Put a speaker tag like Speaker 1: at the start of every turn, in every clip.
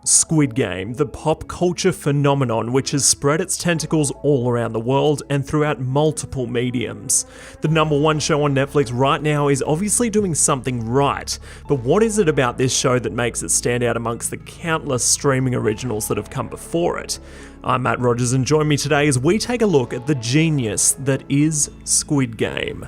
Speaker 1: Squid Game, the pop culture phenomenon which has spread its tentacles all around the world and throughout multiple mediums. The #1 show on Netflix right now is obviously doing something right, but what is it about this show that makes it stand out amongst the countless streaming originals that have come before it? I'm Matt Rogers, and join me today as we take a look at the genius that is Squid Game.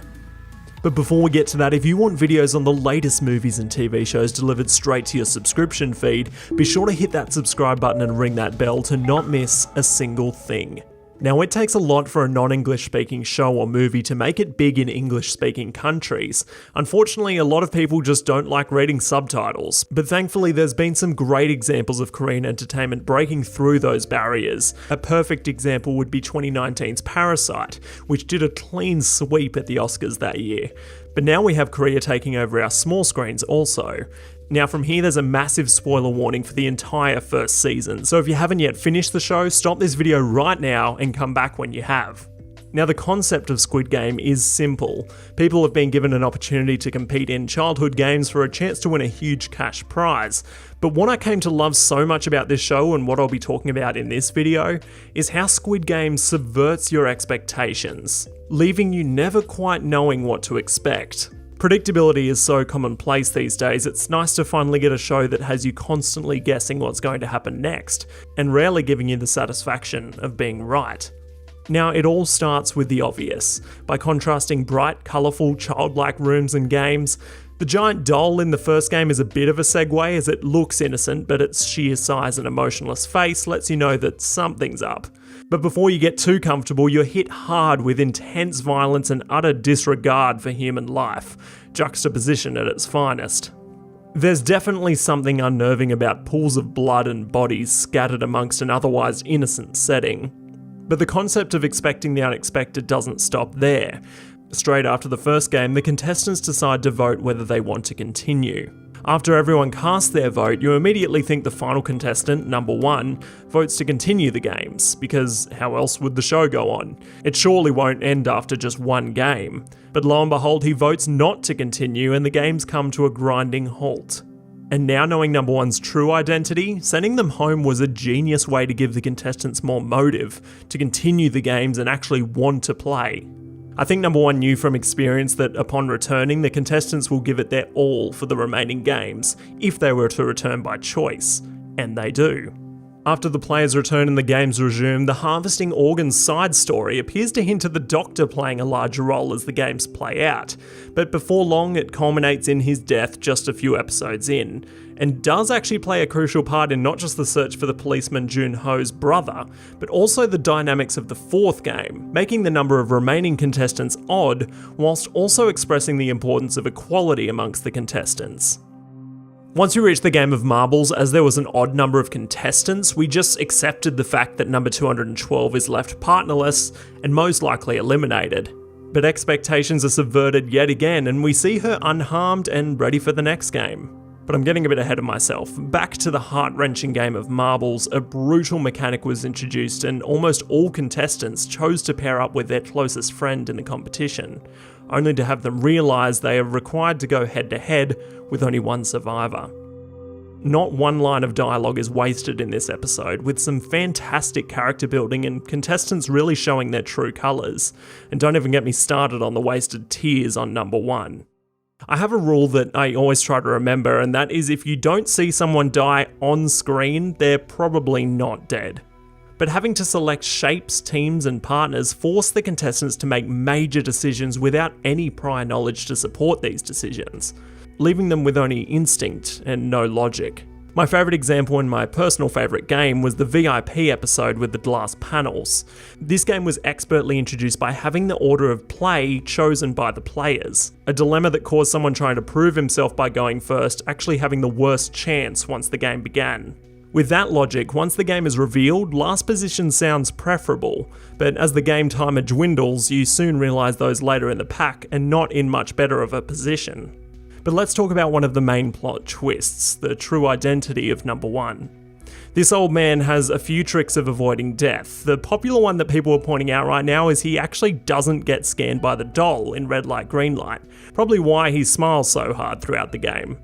Speaker 1: But before we get to that, if you want videos on the latest movies and TV shows delivered straight to your subscription feed, be sure to hit that subscribe button and ring that bell to not miss a single thing. Now, it takes a lot for a non-English speaking show or movie to make it big in English speaking countries. Unfortunately, a lot of people just don't like reading subtitles, but thankfully there's been some great examples of Korean entertainment breaking through those barriers. A perfect example would be 2019's Parasite, which did a clean sweep at the Oscars that year. But now we have Korea taking over our small screens also. Now from here there's a massive spoiler warning for the entire first season, so if you haven't yet finished the show, stop this video right now and come back when you have. Now the concept of Squid Game is simple. People have been given an opportunity to compete in childhood games for a chance to win a huge cash prize. But what I came to love so much about this show, and what I'll be talking about in this video, is how Squid Game subverts your expectations, leaving you never quite knowing what to expect. Predictability is so commonplace these days, it's nice to finally get a show that has you constantly guessing what's going to happen next, and rarely giving you the satisfaction of being right. Now, it all starts with the obvious. By contrasting bright, colourful, childlike rooms and games, the giant doll in the first game is a bit of a segue as it looks innocent, but its sheer size and emotionless face lets you know that something's up. But before you get too comfortable, you're hit hard with intense violence and utter disregard for human life, juxtaposition at its finest. There's definitely something unnerving about pools of blood and bodies scattered amongst an otherwise innocent setting. But the concept of expecting the unexpected doesn't stop there. Straight after the first game, the contestants decide to vote whether they want to continue. After everyone casts their vote, you immediately think the final contestant, #1, votes to continue the games, because how else would the show go on? It surely won't end after just one game. But lo and behold, he votes not to continue and the games come to a grinding halt. And now knowing #1's true identity, sending them home was a genius way to give the contestants more motive to continue the games and actually want to play. I think #1 knew from experience that upon returning, the contestants will give it their all for the remaining games, if they were to return by choice, and they do. After the players return and the games resume, the harvesting organs side story appears to hint at the Doctor playing a larger role as the games play out, but before long it culminates in his death just a few episodes in, and does actually play a crucial part in not just the search for the policeman Jun-ho's brother, but also the dynamics of the fourth game, making the number of remaining contestants odd, whilst also expressing the importance of equality amongst the contestants. Once we reached the game of marbles, as there was an odd number of contestants, we just accepted the fact that number 212 is left partnerless and most likely eliminated. But expectations are subverted yet again, and we see her unharmed and ready for the next game. But I'm getting a bit ahead of myself. Back to the heart-wrenching game of marbles, a brutal mechanic was introduced and almost all contestants chose to pair up with their closest friend in the competition, only to have them realise they are required to go head-to-head with only one survivor. Not one line of dialogue is wasted in this episode, with some fantastic character building and contestants really showing their true colours. And don't even get me started on the wasted tears on #1. I have a rule that I always try to remember, and that is if you don't see someone die on screen, they're probably not dead. But having to select shapes, teams and partners force the contestants to make major decisions without any prior knowledge to support these decisions, leaving them with only instinct and no logic. My favourite example and my personal favourite game was the VIP episode with the glass panels. This game was expertly introduced by having the order of play chosen by the players, a dilemma that caused someone trying to prove himself by going first actually having the worst chance once the game began. With that logic, once the game is revealed, last position sounds preferable, but as the game timer dwindles, you soon realise those later in the pack are not in much better of a position. But let's talk about one of the main plot twists, the true identity of #1. This old man has a few tricks of avoiding death. The popular one that people are pointing out right now is he actually doesn't get scanned by the doll in red light, green light, probably why he smiles so hard throughout the game.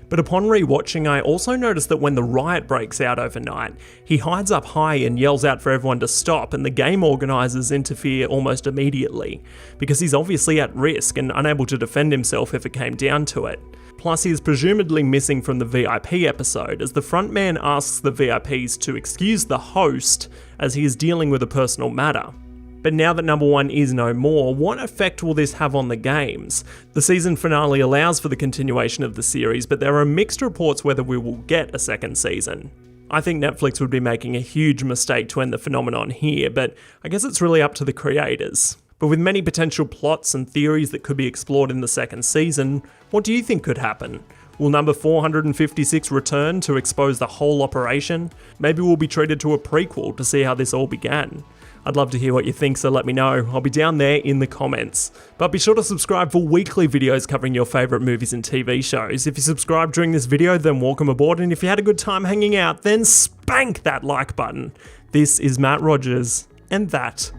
Speaker 1: But upon rewatching, I also noticed that when the riot breaks out overnight, he hides up high and yells out for everyone to stop, and the game organisers interfere almost immediately, because he's obviously at risk and unable to defend himself if it came down to it. Plus, he is presumably missing from the VIP episode, as the frontman asks the VIPs to excuse the host as he is dealing with a personal matter. But now that number 1 is no more, what effect will this have on the games? The season finale allows for the continuation of the series, but there are mixed reports whether we will get a second season. I think Netflix would be making a huge mistake to end the phenomenon here, but I guess it's really up to the creators. But with many potential plots and theories that could be explored in the second season, what do you think could happen? Will number 456 return to expose the whole operation? Maybe we'll be treated to a prequel to see how this all began. I'd love to hear what you think, so let me know. I'll be down there in the comments. But be sure to subscribe for weekly videos covering your favourite movies and TV shows. If you subscribed during this video, then welcome aboard, and if you had a good time hanging out, then spank that like button. This is Matt Rogers, and that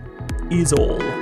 Speaker 1: is all.